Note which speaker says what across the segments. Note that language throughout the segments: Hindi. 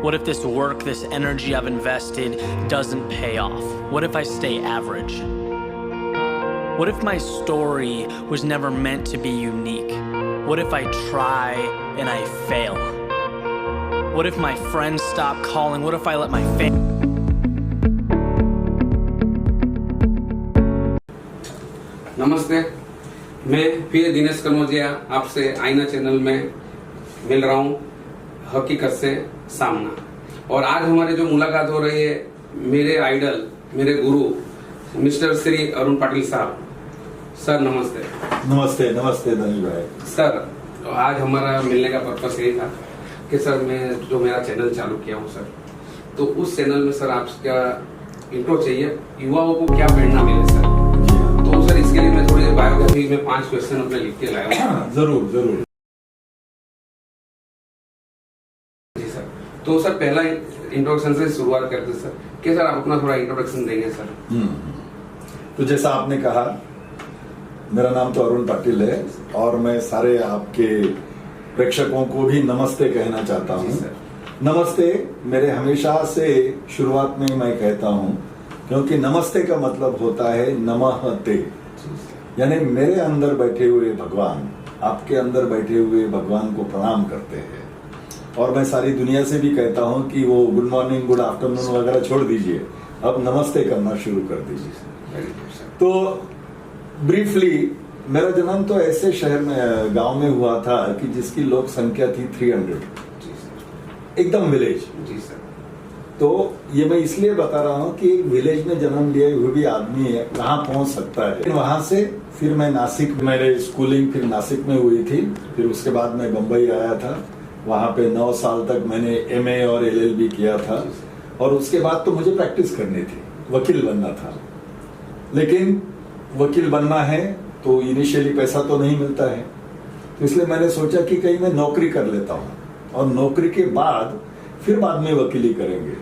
Speaker 1: What if this work, this energy I've invested doesn't pay off? What if I stay average? What if my story was never meant to be unique? What if I try and I fail? What if my friends stop calling? What if I let my family...
Speaker 2: नमस्ते, मैं फिर दिनेश कनौजिया आपसे आईना चैनल में मिल रहा हूँ हकीकत से सामना। और आज हमारी जो मुलाकात हो रही है मेरे आइडल, मेरे गुरु मिस्टर श्री अरुण पाटिल साहब। सर नमस्ते।
Speaker 3: नमस्ते नमस्ते धनी भाई।
Speaker 2: सर आज हमारा मिलने का पर्पस यही था कि सर मैं जो मेरा चैनल चालू किया हूँ सर, तो उस चैनल में सर आपका इंट्रो चाहिए, युवाओं को क्या प्रेरणा मिले सर। तो सर इसके लिए मैं थोड़ी बायोग्राफी में 5 क्वेश्चन अपने लिख के लाया हूँ।
Speaker 3: जरूर जरूर।
Speaker 2: जी सर, तो सर पहला इंट्रोडक्शन से शुरुआत करते सर कि सर आप अपना थोड़ा इंट्रोडक्शन देंगे सर।
Speaker 3: तो जैसा आपने कहा, मेरा नाम तो अरुण पाटिल है और मैं सारे आपके प्रेक्षकों को भी नमस्ते कहना चाहता हूँ। नमस्ते मेरे हमेशा से शुरुआत में मैं कहता हूँ, क्योंकि नमस्ते का मतलब होता है नमस्ते, यानी मेरे अंदर बैठे हुए भगवान आपके अंदर बैठे हुए भगवान को प्रणाम करते हैं। और मैं सारी दुनिया से भी कहता हूं कि वो गुड मॉर्निंग गुड आफ्टरनून वगैरह छोड़ दीजिए, अब नमस्ते करना शुरू कर दीजिए। तो ब्रीफली मेरा जन्म तो ऐसे शहर में गांव में हुआ था कि जिसकी लोक संख्या थी 300, एकदम विलेज।
Speaker 2: जी सर।
Speaker 3: तो ये मैं इसलिए बता रहा हूँ कि विलेज में जन्म लिए हुए भी आदमी है कहाँ पहुंच सकता है। वहां से फिर मैं नासिक, मेरे स्कूलिंग फिर नासिक में हुई थी, फिर उसके बाद मैं बम्बई आया था। वहां पे 9 साल तक मैंने MA और LLB किया था और उसके बाद तो मुझे प्रैक्टिस करनी थी, वकील बनना था। लेकिन वकील बनना है तो इनिशियली पैसा तो नहीं मिलता है, तो इसलिए मैंने सोचा कि कहीं मैं नौकरी कर लेता हूँ और नौकरी के बाद फिर बाद में वकीली करेंगे।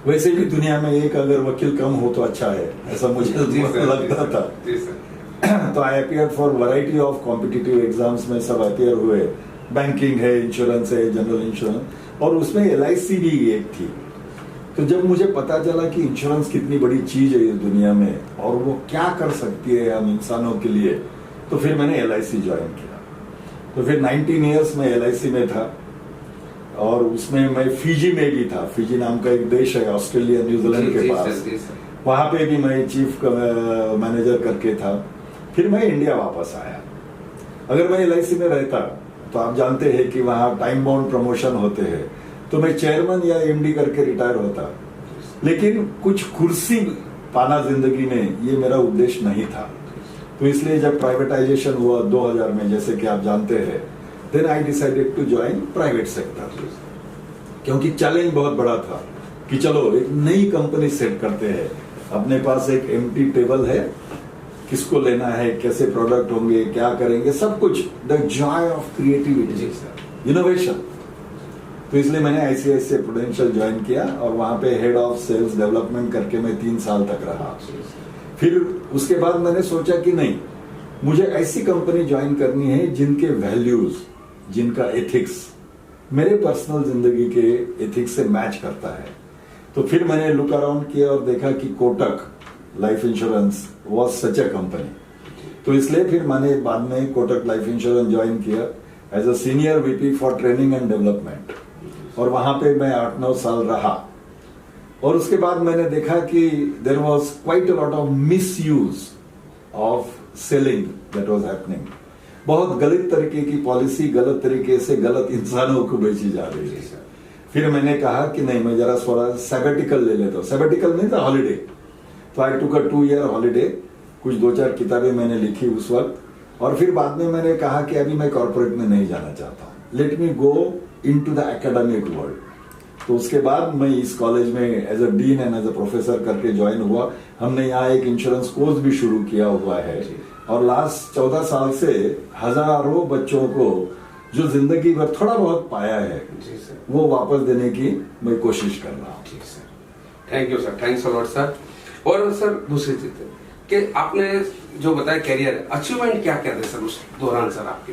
Speaker 3: वैसे भी दुनिया में एक अगर वकील कम हो तो अच्छा है, ऐसा मुझे लगता था। तो I appear for variety of competitive exams में सब अपीयर हुए। बैंकिंग है, इंश्योरेंस है, जनरल इंश्योरेंस, और उसमें LIC भी एक थी। तो जब मुझे पता चला कि इंश्योरेंस कितनी बड़ी चीज है इस दुनिया में और वो क्या कर सकती है हम इंसानों के लिए, तो फिर मैंने LIC ज्वाइन किया। तो फिर 19 ईयर्स में LIC में था और उसमें मैं फिजी में भी था। फिजी नाम का एक देश है ऑस्ट्रेलिया न्यूजीलैंड के पास, वहां पे भी मैं चीफ मैनेजर करके था। फिर मैं इंडिया वापस आया। अगर मैं LIC में रहता तो आप जानते हैं कि वहां टाइम बाउंड प्रमोशन होते हैं, तो मैं चेयरमैन या MD करके रिटायर होता। लेकिन कुछ कुर्सी पाना जिंदगी में ये मेरा उद्देश्य नहीं था। तो इसलिए जब प्राइवेटाइजेशन हुआ 2000 में, जैसे कि आप जानते हैं, then I decided to join private sector, क्योंकि चैलेंज बहुत बड़ा था कि चलो एक नई कंपनी सेट करते हैं, अपने पास एक एम्प्टी टेबल है, किसको लेना है, कैसे प्रोडक्ट होंगे, क्या करेंगे, सब कुछ। The Joy of creativity, innovation. तो इसलिए मैंने ICICI प्रूडेंशियल ज्वाइन किया और वहां पे हेड ऑफ सेल्स डेवलपमेंट करके मैं 3 साल तक रहा। फिर उसके बाद मैंने सोचा कि नहीं, मुझे ऐसी कंपनी ज्वाइन करनी है जिनके वैल्यूज, जिनका एथिक्स मेरे पर्सनल जिंदगी के एथिक्स से मैच करता है। तो फिर मैंने लुक अराउंड किया और देखा कि Kotak life insurance was such a company. तो इसलिए फिर मैंने बाद में कोटक लाइफ इंश्योरेंस ज्वाइन किया as a senior VP for training and development, और वहां पे मैं 8-9 साल रहा। और उसके बाद मैंने देखा कि there was quite a lot of misuse of selling that was happening. बहुत गलत तरीके की पॉलिसी, गलत तरीके से गलत इंसानों को बेची जा रही है। फिर मैंने कहा कि नहीं, मैं जरा थोड़ा सैबेटिकल ले लेता हूँ। सैबेटिकल नहीं था, हॉलीडे। तो आई टुक अ 2 ईयर हॉलीडे। कुछ 2-4 किताबें मैंने लिखी उस वक्त, और फिर बाद में मैंने कहा कि अभी मैं कॉर्पोरेट में नहीं जाना चाहता हूँ, let me go into the academic world. तो उसके बाद मैं इस कॉलेज में as a dean and as a professor करके ज्वाइन हुआ। हमने यहाँ एक इंश्योरेंस कोर्स भी शुरू किया हुआ है और लास्ट 14 साल से हजारों बच्चों को जो जिंदगी भर थोड़ा बहुत पाया है वो वापस देने की मैं कोशिश कर रहा हूँ।
Speaker 2: Thank you sir, thanks a lot sir. और सर दूसरी चीज कि आपने जो बताया कैरियर, अचीवमेंट क्या क्या थे सर उस दौरान सर आपके?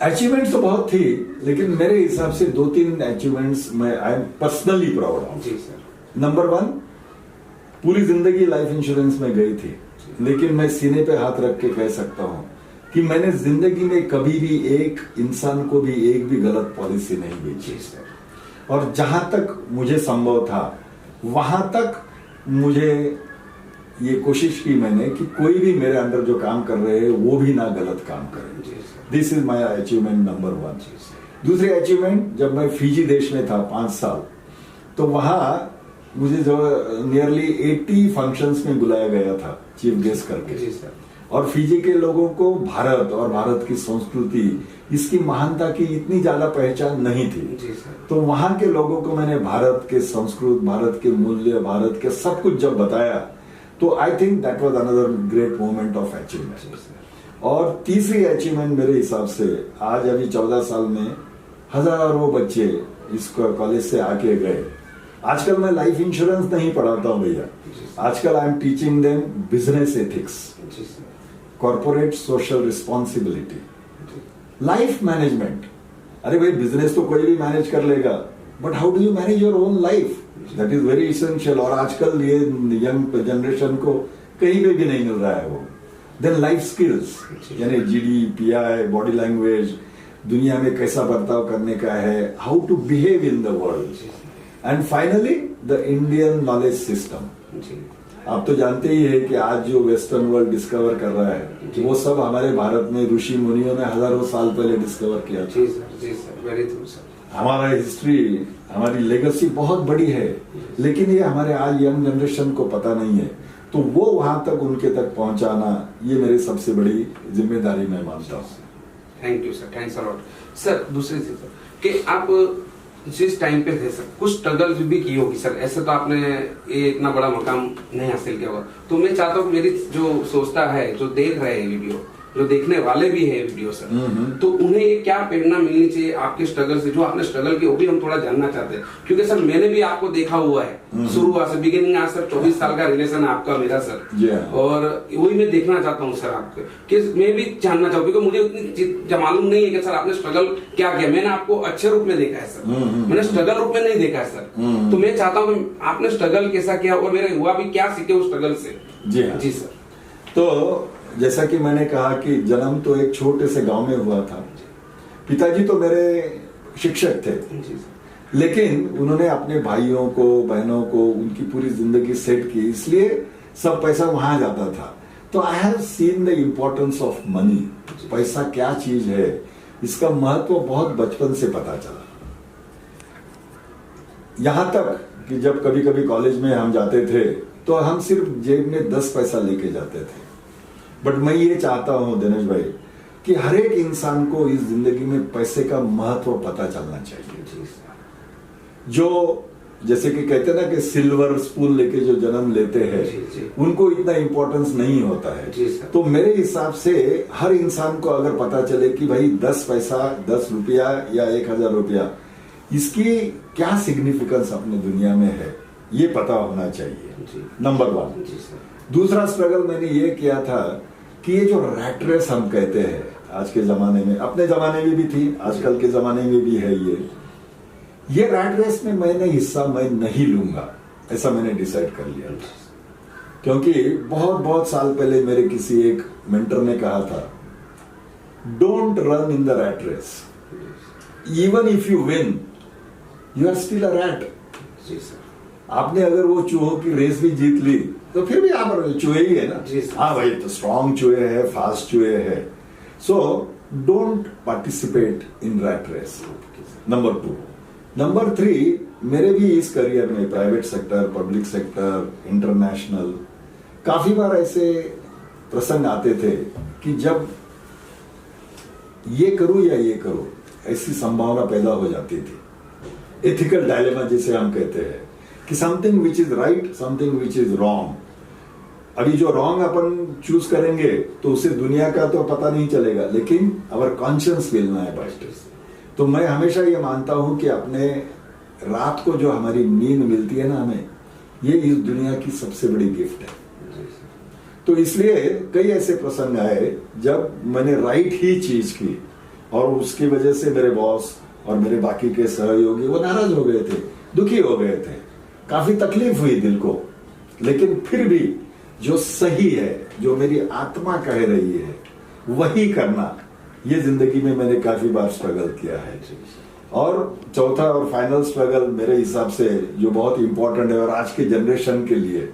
Speaker 3: अचीवमेंट तो बहुत थी, लेकिन मेरे हिसाब से 2-3 अचीवमेंट्स मैं I am personally proud of.
Speaker 2: जी सर।
Speaker 3: नंबर 1, पूरी जिंदगी लाइफ इंश्योरेंस में गई थी, लेकिन मैं सीने पे हाथ रख के कह सकता हूं कि मैंने जिंदगी में कभी भी एक इंसान को भी एक भी गलत पॉलिसी नहीं बेची।
Speaker 2: जी सर।
Speaker 3: और जहां तक मुझे संभव था वहां तक मुझे ये कोशिश की मैंने कि कोई भी मेरे अंडर जो काम कर रहे हैं वो भी ना गलत काम करें।
Speaker 2: जी sir.
Speaker 3: This is my achievement number 1।
Speaker 2: जी सर।
Speaker 3: दूसरी अचीवमेंट, जब मैं फिजी देश में था 5 साल, तो वहां मुझे जो नियरली 80 फंक्शंस में बुलाया गया था चीफ गेस्ट करके।
Speaker 2: जी सर।
Speaker 3: और फिजी के लोगों को भारत और भारत की संस्कृति, इसकी महानता की इतनी ज्यादा पहचान नहीं थी।
Speaker 2: जी सर।
Speaker 3: तो वहां के लोगों को मैंने भारत के संस्कृत, भारत के मूल्य, भारत के सब कुछ जब बताया, तो I think that was another great moment of achievement. और तीसरी अचीवमेंट मेरे हिसाब से, आज अभी 14 साल में हजारों बच्चे इस कॉलेज से आके गए। आजकल मैं लाइफ इंश्योरेंस नहीं पढ़ाता हूं भैया, आजकल I am teaching them business ethics, corporate social responsibility, life management. अरे भाई, बिजनेस तो कोई भी मैनेज कर लेगा, but how do you manage your own life, that is very essential. और आजकल ये यंग जनरेशन को कहीं पे भी नहीं मिल रहा है वो। देन लाइफ स्किल्स, यानी जीडी, पीआई, बॉडी लैंग्वेज, दुनिया में कैसा बर्ताव करने का है, how to behave in the world, and finally the Indian knowledge system. आप तो जानते ही है कि आज जो वेस्टर्न वर्ल्ड डिस्कवर कर रहा है, वो सब हमारे भारत में ऋषि मुनियों ने हजारों साल पहले डिस्कवर किया।
Speaker 2: जी सर। जी सर, वेरी ट्रू सर।
Speaker 3: हमारा हिस्ट्री, हमारी लेगेसी बहुत बड़ी है, लेकिन ये हमारे आज यंग जनरेशन को पता नहीं है। तो वो वहां तक, उनके तक पहुंचाना, ये मेरी सबसे बड़ी जिम्मेदारी मैं मानता हूँ।
Speaker 2: Thank you sir, thanks a lot sir. दूसरी चीज कि आप जिस टाइम पे थे सर, कुछ स्ट्रगल भी की होगी सर, ऐसे तो आपने ये इतना बड़ा मकाम नहीं हासिल किया होगा। तो मैं चाहता हूँ मेरी जो सोचता है, जो देख रहे हैं वीडियो, जो देखने वाले भी है वीडियो सर, तो उन्हें ये क्या प्रेरणा मिलनी चाहिए आपके स्ट्रगल से, जो आपने स्ट्रगल किया वो भी हम थोड़ा जानना चाहते हैं। क्योंकि सर मैंने भी आपको देखा हुआ है शुरुआत से, बिगिनिंग। आज सर 24 साल का रिलेशन है आपका मेरा सर, और वही मैं देखना चाहता हूँ सर आपके, कि मैं भी जानना चाहूँ, क्योंकि मुझे उतनी मालूम नहीं है कि सर आपने स्ट्रगल क्या किया। मैंने आपको अच्छे रूप में देखा है सर, मैंने स्ट्रगल रूप में नहीं देखा है सर। तो मैं चाहता हूँ कि आपने स्ट्रगल कैसा किया और मेरे युवा भी क्या सीखे उस स्ट्रगल से। जी सर।
Speaker 3: तो जैसा कि मैंने कहा कि जन्म तो एक छोटे से गांव में हुआ था। पिताजी तो मेरे शिक्षक थे, लेकिन उन्होंने अपने भाइयों को, बहनों को, उनकी पूरी जिंदगी सेट की, इसलिए सब पैसा वहां जाता था। तो I have seen the importance of money, पैसा क्या चीज है, इसका महत्व बहुत बचपन से पता चला। यहां तक कि जब कभी कभी कॉलेज में हम जाते थे तो हम सिर्फ जेब में 10 पैसा लेके जाते थे। बट मैं ये चाहता हूं दिनेश भाई कि हर एक इंसान को इस जिंदगी में पैसे का महत्व पता चलना चाहिए। जो जैसे कि कहते हैं ना कि सिल्वर स्पून लेके जो जन्म लेते हैं, उनको इतना इंपॉर्टेंस नहीं होता है। तो मेरे हिसाब से हर इंसान को अगर पता चले कि भाई 10 पैसा, 10 रुपया या 1000 रुपया, इसकी क्या सिग्निफिकेंस अपनी दुनिया में है, ये पता होना चाहिए। नंबर 1। दूसरा स्ट्रगल मैंने ये किया था कि ये जो रैट रेस हम कहते हैं आज के जमाने में, अपने जमाने में भी थी, आजकल के जमाने में भी है, ये रैट रेस में मैंने हिस्सा मैं नहीं लूंगा, ऐसा मैंने डिसाइड कर लिया। क्योंकि बहुत बहुत साल पहले मेरे किसी एक मेंटर ने कहा था, don't run in the rat race, even if you win you are still a rat. आपने अगर वो चूहों की रेस भी जीत ली तो फिर भी आप चूहे ही है ना। हाँ भाई, तो स्ट्रॉन्ग चूहे है, फास्ट चूहे है। So don't participate in rat race, number 2। Number 3, मेरे भी इस करियर में private sector, public sector, international, काफी बार ऐसे प्रसंग आते थे कि जब ये करूं या ये करूं, ऐसी संभावना पैदा हो जाती थी। एथिकल डायलेमा जिसे हम कहते हैं कि something which is right, something which is wrong. अभी जो रॉन्ग अपन चूज करेंगे तो उसे दुनिया का तो पता नहीं चलेगा, लेकिन our conscious will know about it. तो मैं हमेशा ये मानता हूं कि अपने रात को जो हमारी नींद मिलती है ना हमें, ये इस दुनिया की सबसे बड़ी गिफ्ट है। तो इसलिए कई ऐसे प्रसंग आए जब मैंने राइट ही चीज की, और उसकी वजह से मेरे बॉस और मेरे बाकी के सहयोगी वो नाराज हो गए थे, दुखी हो गए थे, काफी तकलीफ हुई दिल को। लेकिन फिर भी जो सही है, जो मेरी आत्मा कह रही है वही करना, ये जिंदगी में मैंने काफी बार स्ट्रगल किया है। और चौथा और फाइनल स्ट्रगल मेरे हिसाब से जो बहुत इंपॉर्टेंट है और आज के जनरेशन के लिए,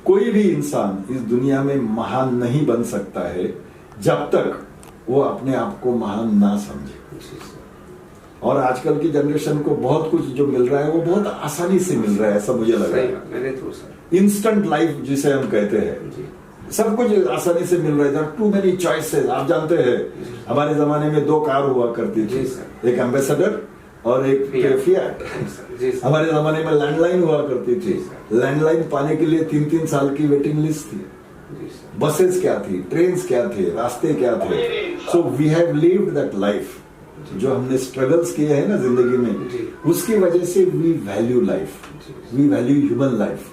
Speaker 3: कोई भी इंसान इस दुनिया में महान नहीं बन सकता है जब तक वो अपने आप को महान ना समझे। और आजकल की जनरेशन को बहुत कुछ जो मिल रहा है वो बहुत आसानी से मिल रहा है, ऐसा मुझे लग रहा है। इंस्टेंट लाइफ जिसे हम कहते हैं, सब कुछ आसानी से मिल रहा है। Too many choices. आप जानते हैं हमारे जमाने में 2 कार हुआ करती थी, एक एम्बेसडर और एक फिएट। हमारे जमाने में लैंडलाइन हुआ करती थी, लैंडलाइन पाने के लिए 3-3 साल की वेटिंग लिस्ट थी। बसेस क्या थी, ट्रेन क्या थे, रास्ते क्या थे। So we have lived that life. जो हमने स्ट्रगल्स किए हैं ना जिंदगी में, उसकी वजह से we value life, we value human life.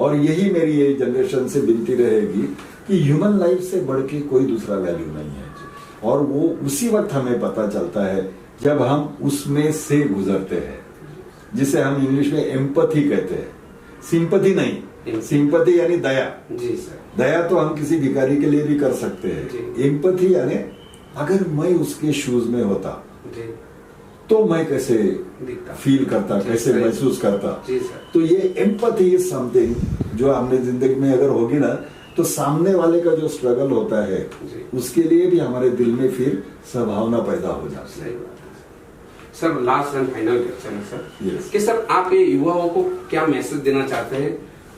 Speaker 3: और यही मेरी ये जनरेशन से विनती रहेगी कि ह्यूमन लाइफ से बढ़ के कोई दूसरा वैल्यू नहीं है। और वो उसी वक्त हमें पता चलता है जब हम उसमें से गुजरते हैं, जिसे हम इंग्लिश में एम्पैथी कहते हैं, सिंपैथी नहीं। सिंपैथी यानी दया। जी सर। दया तो हम किसी भिखारी के लिए भी कर सकते हैं। एम्पैथी यानी अगर मैं उसके शूज में होता तो मैं कैसे फील करता, कैसे महसूस करता। तो ये एम्पैथी इज समथिंग जो हमने जिंदगी में अगर होगी ना, तो सामने वाले का जो स्ट्रगल होता है उसके लिए भी हमारे दिल में फिर सद्भावना पैदा हो जाती है।
Speaker 2: Sir last and final question है सर, कि सर आप ये युवाओं को क्या मैसेज देना चाहते हैं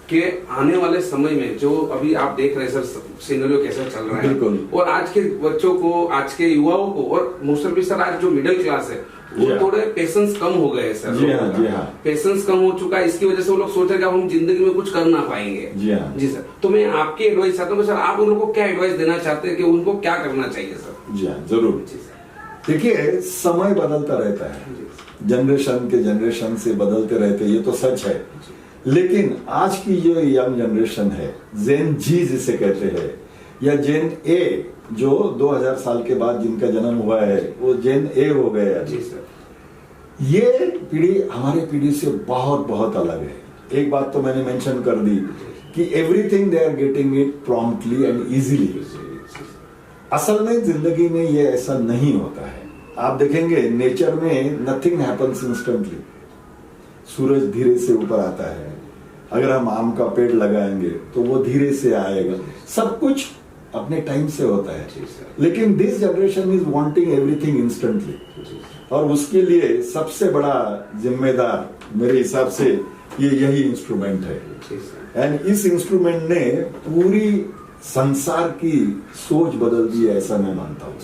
Speaker 2: कि आने वाले समय में जो अभी आप देख रहे हैं सर सिनेरियो कैसा चल रहा है, और आज के बच्चों को, आज के युवाओं को, और मोस्टली सर आज जो मिडिल क्लास है वो थोड़े पेशेंस कम हो गए सर। पेशेंस कम हो चुका है, इसकी वजह से वो लोग सोच रहे हैं कि हम जिंदगी में कुछ कर ना पाएंगे। जी सर। तो मैं आपकी एडवाइस चाहता हूँ सर, आप उन लोगों को क्या एडवाइस देना चाहते हैं कि उनको क्या करना चाहिए सर?
Speaker 3: जी हाँ, जरूर। देखिए, समय बदलता रहता है, जनरेशन के जनरेशन से बदलते रहते हैं, ये तो सच है। लेकिन आज की जो यंग जनरेशन है, जेन जी जिसे कहते हैं, या जेन ए, जो 2000 साल के बाद जिनका जन्म हुआ है वो जेन ए हो गए। जी सर। ये पीढ़ी हमारी पीढ़ी से बहुत बहुत अलग है। एक बात तो मैंने मेंशन कर दी कि everything they are getting it promptly and easily. असल में जिंदगी में ये ऐसा नहीं होता है। आप देखेंगे नेचर में नथिंग हैपन्स इंस्टेंटली। सूरज धीरे से ऊपर आता है, अगर हम आम का पेड़ लगाएंगे तो वो धीरे से आएगा, सब कुछ अपने टाइम से होता है। लेकिन this generation is wanting everything instantly, और उसके लिए सबसे बड़ा जिम्मेदार मेरे हिसाब से ये यही इंस्ट्रूमेंट है। एंड इस इंस्ट्रूमेंट ने पूरी संसार की सोच बदल दी है, ऐसा मैं मानता हूँ।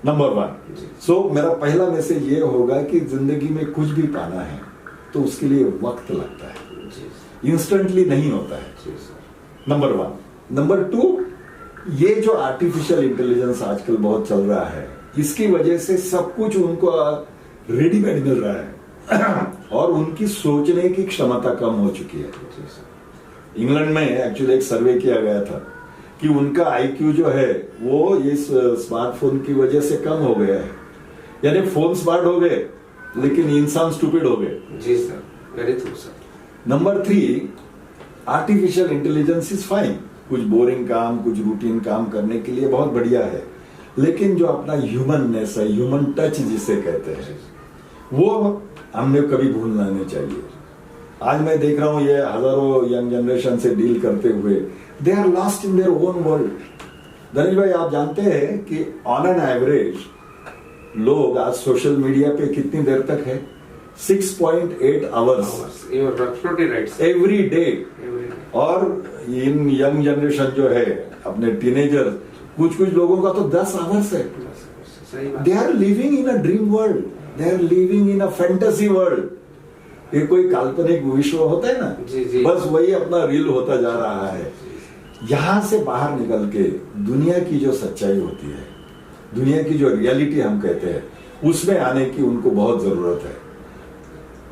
Speaker 3: नंबर 1। सो मेरा पहला मैसेज ये होगा कि जिंदगी में कुछ भी पाना है तो उसके लिए वक्त लगता है, इंस्टेंटली नहीं होता है। नंबर 1। नंबर 2, ये जो आर्टिफिशियल इंटेलिजेंस आजकल बहुत चल रहा है, इसकी वजह से सब कुछ उनको रेडीमेड मिल रहा है और उनकी सोचने की क्षमता कम हो चुकी है। इंग्लैंड में एक्चुअली एक सर्वे किया गया था कि उनका आईक्यू जो है वो इस स्मार्टफोन की वजह से कम हो गया है। यानी फोन स्मार्ट हो गए लेकिन इंसान स्टूपिड हो गए।
Speaker 2: जी sir, very true sir.
Speaker 3: Number 3, artificial intelligence is fine, कुछ बोरिंग काम, कुछ रूटीन काम करने के लिए बहुत बढ़िया है। लेकिन जो अपना ह्यूमननेस है, ह्यूमन टच जिसे कहते हैं, वो हमने कभी भूलना नहीं चाहिए। आज मैं देख रहा हूं ये हजारों यंग जनरेशन से डील करते हुए, they are lost in their own world. Dhanesh भाई, आप जानते हैं कि ऑन एन एवरेज लोग आज सोशल मीडिया पे कितनी देर तक है? 6.8 आवर्स एवरी डे। और इन यंग जनरेशन जो है, अपने टीनेजर, कुछ लोगों का तो 10 आवर्स है। They are living in a dream world, they are living in a fantasy world. ये कोई काल्पनिक विश्व होता है ना, बस वही अपना रील होता जा रहा है। यहां से बाहर निकल के दुनिया की जो सच्चाई होती है, दुनिया की जो रियलिटी हम कहते हैं, उसमें आने की उनको बहुत जरूरत है।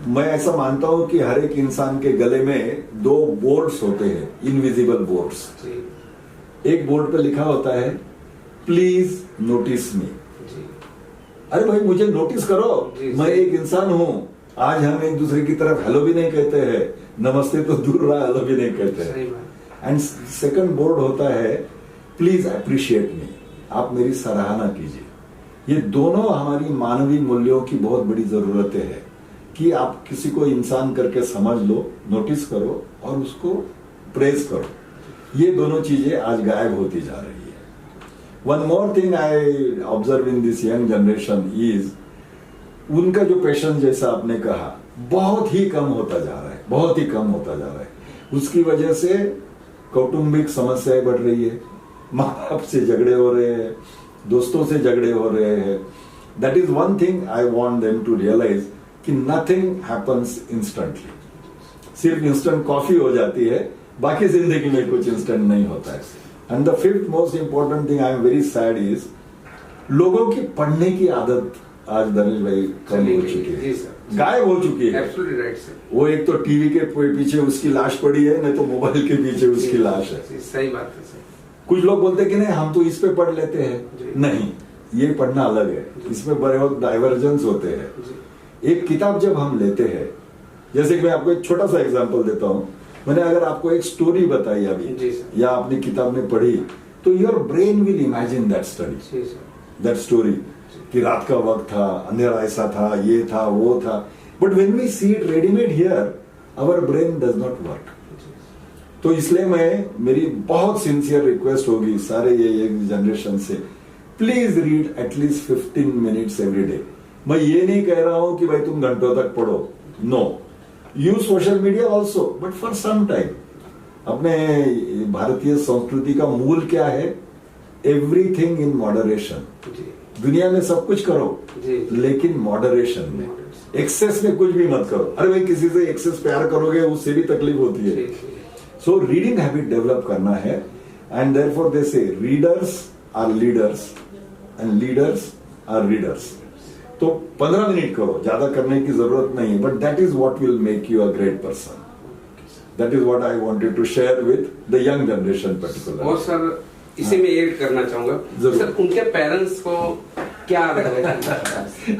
Speaker 3: मैं ऐसा मानता हूं कि हर एक इंसान के गले में 2 बोर्ड्स होते हैं, इनविजिबल बोर्ड्स। एक बोर्ड पे लिखा होता है प्लीज नोटिस मी।
Speaker 2: जी
Speaker 3: अरे भाई मुझे नोटिस करो,
Speaker 2: जी,
Speaker 3: मैं एक इंसान हूं। आज हम एक दूसरे की तरफ हेलो भी नहीं कहते हैं, नमस्ते तो दूर रहा, हेलो भी नहीं कहते
Speaker 2: सही
Speaker 3: हैं।
Speaker 2: बात।
Speaker 3: एंड सेकंड बोर्ड होता है प्लीज अप्रिशिएट मी, आप मेरी सराहना कीजिए। ये दोनों हमारी मानवीय मूल्यों की बहुत बड़ी जरूरतें हैं कि आप किसी को इंसान करके समझ लो, नोटिस करो और उसको प्रेज करो। ये दोनों चीजें आज गायब होती जा रही है। One more thing I observe in this young generation is, उनका जो पैशन जैसा आपने कहा बहुत ही कम होता जा रहा है, बहुत ही कम होता जा रहा है। उसकी वजह से कौटुंबिक समस्याएं बढ़ रही है, माँ बाप से झगड़े हो रहे हैं, दोस्तों से झगड़े हो रहे हैं। That is one thing I want them to realise कि नथिंग हैपन्स इंस्टेंटली। सिर्फ इंस्टेंट कॉफी हो जाती है, बाकी जिंदगी में कुछ इंस्टेंट नहीं होता है। And the fifth most important thing I am very sad is, लोगों की पढ़ने की आदत आज दनिश भाई कम हो चुकी है, गायब हो चुकी है।
Speaker 2: Absolutely right sir.
Speaker 3: वो एक तो टीवी के पीछे उसकी लाश पड़ी है, नहीं तो मोबाइल के पीछे उसकी लाश है।
Speaker 2: सही बात है सर।
Speaker 3: कुछ लोग बोलते कि नहीं हम तो इस पे पढ़ लेते हैं, नहीं, ये पढ़ना अलग है, इसमें बड़े बहुत डाइवर्जेंस होते हैं। एक किताब जब हम लेते हैं, जैसे कि मैं आपको एक छोटा सा एग्जांपल देता हूं, मैंने अगर आपको एक स्टोरी बताई अभी या आपने किताब में पढ़ी, तो your brain will imagine that story, that story, कि रात का वक्त था, अंधेरा ऐसा था, ये था, वो था। But when we see it readymade here, our brain does not work. तो इसलिए मेरी बहुत सिंसियर रिक्वेस्ट होगी सारे ये जनरेशन से, please read at least 15 minutes every day. मैं ये नहीं कह रहा हूं कि भाई तुम घंटों तक पढ़ो, no, use social media also, but for some time. अपने भारतीय संस्कृति का मूल क्या है? Everything in moderation. दुनिया में सब कुछ करो लेकिन मॉडरेशन में, एक्सेस में कुछ भी मत करो। अरे भाई किसी से एक्सेस प्यार करोगे उससे भी तकलीफ होती है। सो रीडिंग हैबिट डेवलप करना है, and therefore they say readers are leaders and leaders are readers. तो 15 मिनट करो, ज्यादा करने की जरूरत नहीं है, but that is what will make you a great person. That is what I wanted to share with the young generation particular.
Speaker 2: और सर इसे मैं ऐड करना चाहूंगा सर, उनके पेरेंट्स को क्या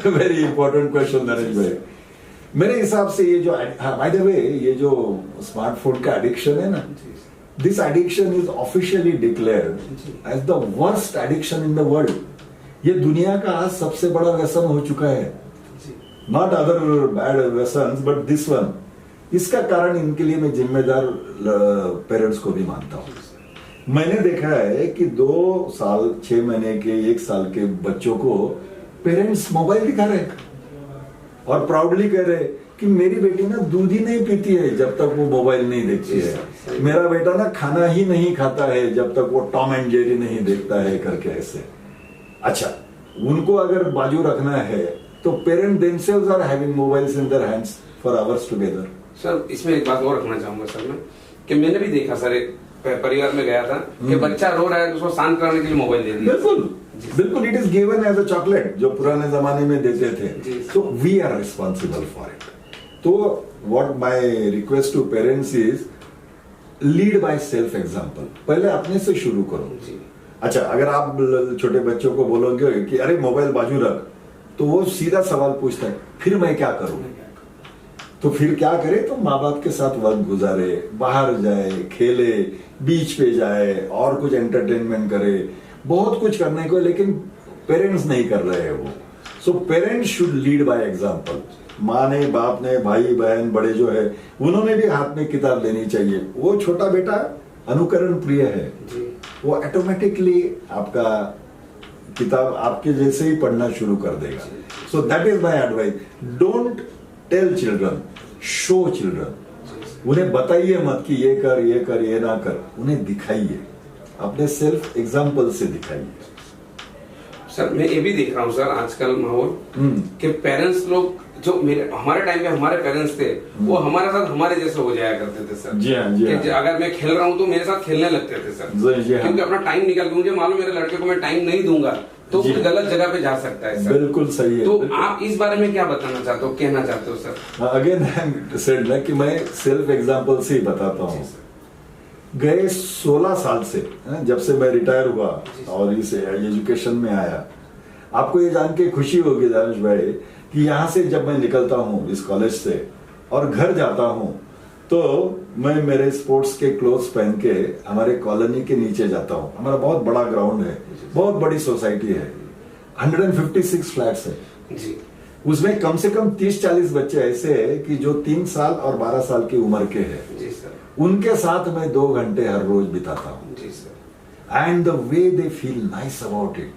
Speaker 3: वेरी इंपॉर्टेंट क्वेश्चन नरेश भाई। मेरे हिसाब से ये जो बाय द वे ये जो स्मार्टफोन का एडिक्शन है ना, this addiction is officially declared as the worst addiction in the world. ये दुनिया का आज सबसे बड़ा व्यसन हो चुका है, नॉट अदर बैड व्यसन्स बट दिस वन। इसका कारण इनके लिए मैं जिम्मेदार पेरेंट्स को भी मानता हूं। मैंने देखा है कि 2 साल 6 महीने के 1 साल के बच्चों को पेरेंट्स मोबाइल दिखा रहे और प्राउडली कह रहे कि मेरी बेटी ना दूध ही नहीं पीती है जब तक वो मोबाइल नहीं देखती है, मेरा बेटा ना खाना ही नहीं खाता है जब तक वो टॉम एंड जेरी नहीं देखता है, करके ऐसे। अच्छा, उनको अगर बाजू रखना है तो parent themselves are having mobiles in their hands for hours together.
Speaker 2: Sir इसमें एक बात और रखना चाहूंगा सर मैं, कि मैंने भी देखा सर, एक परिवार में गया था कि बच्चा रो रहा है तो उसको शांत कराने के लिए मोबाइल दे दिया।
Speaker 3: बिल्कुल बिल्कुल, it is given as a chocolate जो पुराने जमाने में देते थे। तो we are responsible for it. तो what my request to parents is, lead by self example. पहले अपने से शुरू करो। अच्छा, अगर आप छोटे बच्चों को बोलोगे कि अरे मोबाइल बाजू रख, तो वो सीधा सवाल पूछता है फिर मैं क्या करूं? तो फिर क्या करे? तो माँ बाप के साथ वक्त गुजारे, बाहर जाए, खेले, बीच पे जाए और कुछ एंटरटेनमेंट करे, बहुत कुछ करने को, लेकिन पेरेंट्स नहीं कर रहे हैं वो। So parents should lead by example. माँ ने, बाप ने, भाई बहन बड़े जो है उन्होंने भी हाथ में किताब लेनी चाहिए। वो छोटा बेटा अनुकरण प्रिय है, वो ऑटोमेटिकली आपका किताब आपके जैसे ही पढ़ना शुरू कर देगा। So that is my advice. Don't tell children, show children. उन्हें बताइए मत कि ये कर, ये कर, ये ना कर, उन्हें दिखाइए, अपने सेल्फ एग्जाम्पल से दिखाइए।
Speaker 2: सर मैं ये भी देख रहा हूँ सर आजकल माहौल कि पेरेंट्स लोग जो हमारे टाइम पे हमारे पेरेंट्स थे वो हमारे साथ हमारे जैसे हो जाया करते थे सर।
Speaker 3: जी हाँ, जी हाँ।
Speaker 2: अगर मैं खेल रहा हूँ तो मेरे साथ खेलने लगते थे सर, क्योंकि अपना टाइम निकाल के, मुझे मालूम मेरे लड़के को मैं टाइम नहीं दूंगा तो फिर गलत जगह पे जा सकता है सर।
Speaker 3: बिल्कुल सही है।
Speaker 2: तो आप इस बारे में क्या बताना चाहते हो, कहना चाहते हो सर?
Speaker 3: अगेन आई सेड ना कि मैं सेल्फ एग्जांपल से ही बताता हूँ। गए 16 साल से, जब से मैं रिटायर हुआ और इस एजुकेशन में आया, आपको ये जान के खुशी होगी दानिश भाई कि यहाँ से जब मैं निकलता हूँ इस कॉलेज से और घर जाता हूँ तो मैं मेरे स्पोर्ट्स के क्लोथ्स पहन के हमारे कॉलोनी के नीचे जाता हूँ। हमारा बहुत बड़ा ग्राउंड है, बहुत बड़ी सोसाइटी है, 156 फ्लैट्स है
Speaker 2: जी।
Speaker 3: उसमें कम से कम 30-40 बच्चे ऐसे हैं कि जो 3 साल और 12 साल की उम्र के हैं।
Speaker 2: जी सर।
Speaker 3: उनके साथ मैं 2 घंटे हर रोज बिताता हूँ।
Speaker 2: जी sir.
Speaker 3: And the way they feel nice about it,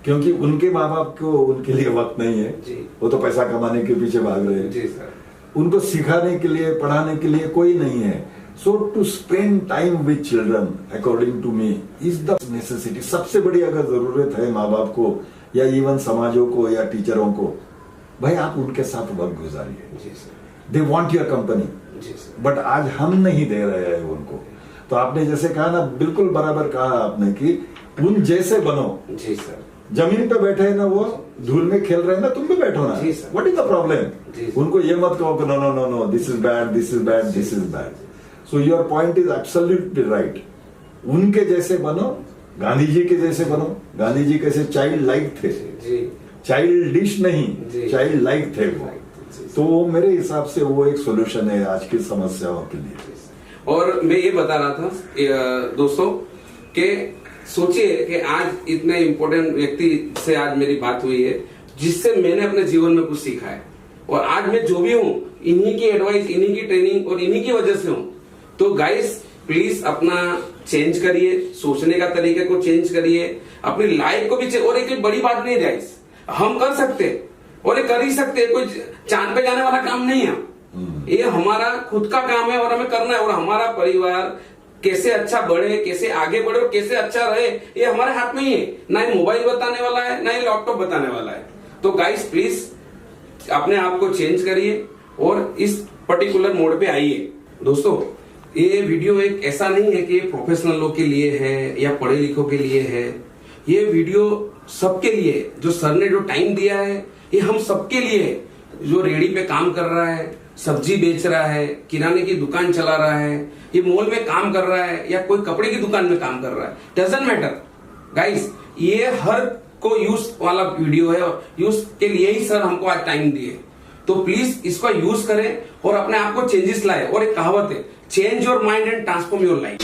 Speaker 3: क्योंकि उनके माँ बाप को उनके लिए वक्त नहीं है
Speaker 2: जी।
Speaker 3: वो तो पैसा कमाने के पीछे भाग रहे हैं।
Speaker 2: जी सर।
Speaker 3: उनको सिखाने के लिए, पढ़ाने के लिए कोई नहीं है। So to spend time with children according to me is the necessity. सबसे बड़ी अगर जरूरत है माँ बाप को या इवन समाजों को या टीचरों को, भाई आप उनके साथ वक्त गुजारिए।
Speaker 2: जी sir.
Speaker 3: They want your company,
Speaker 2: जी सर।
Speaker 3: बट आज हम नहीं दे रहे हैं उनको। तो आपने जैसे कहा ना, बिल्कुल बराबर कहा आपने कि उन जैसे बनो।
Speaker 2: जी सर।
Speaker 3: जमीन पे बैठे हैं ना, वो धूल में खेल रहे हैं ना, तुम भी बैठो ना।
Speaker 2: जी sir.
Speaker 3: What is the problem?
Speaker 2: जी सर।
Speaker 3: उनको ये मत कहो कि no no no no this is bad, this is bad, this is bad. So your point is absolutely right. उनके जैसे बनो, गांधी जी के जैसे बनो। गांधी जी कैसे चाइल्ड लाइक थे,
Speaker 2: जी।
Speaker 3: चाइल्डिश नहीं,
Speaker 2: जी।
Speaker 3: चाइल्ड लाइक थे वो। तो मेरे हिसाब से वो एक सोल्यूशन है आज की समस्याओं के लिए।
Speaker 2: और मैं ये बता रहा था दोस्तों कि सोचिए कि आज इतने इम्पोर्टेंट व्यक्ति से आज मेरी बात हुई है जिससे मैंने अपने जीवन में कुछ सीखा है, और आज मैं जो भी हूँ इन्हीं की एडवाइस, इन्हीं की ट्रेनिंग और इन्हीं की वजह से हूँ। तो गाइस प्लीज अपना चेंज करिए, सोचने का तरीके को चेंज करिए, अपनी लाइफ को भी। और एक बड़ी बात नहीं गाइस, हम कर सकते और ये कर ही सकते, कोई चांद पे जाने वाला काम नहीं है। ये हमारा खुद का काम है और हमें करना है। और हमारा परिवार कैसे अच्छा बढ़े, कैसे आगे बढ़े और कैसे अच्छा रहे, ये हमारे हाथ में ही है। ना ही मोबाइल बताने वाला है, ना ही लैपटॉप बताने वाला है। तो गाइस प्लीज अपने आप को चेंज करिए और इस पर्टिकुलर मोड पे आइए। दोस्तों ये वीडियो एक ऐसा नहीं है कि प्रोफेशनल लोग के लिए है या पढ़े लिखों के लिए है। ये वीडियो सबके लिए, जो सर ने जो टाइम दिया है ये हम सबके लिए है। जो रेडी पे काम कर रहा है, सब्जी बेच रहा है, किराने की दुकान चला रहा है, ये मॉल में काम कर रहा है या कोई कपड़े की दुकान में काम कर रहा है, डजंट मैटर गाइस। ये हर को यूज वाला वीडियो है और यूज के लिए ही सर हमको आज टाइम दिए। तो प्लीज इसका यूज करें और अपने आप को चेंजेस लाए। और एक कहावत है, change your mind and transform your life.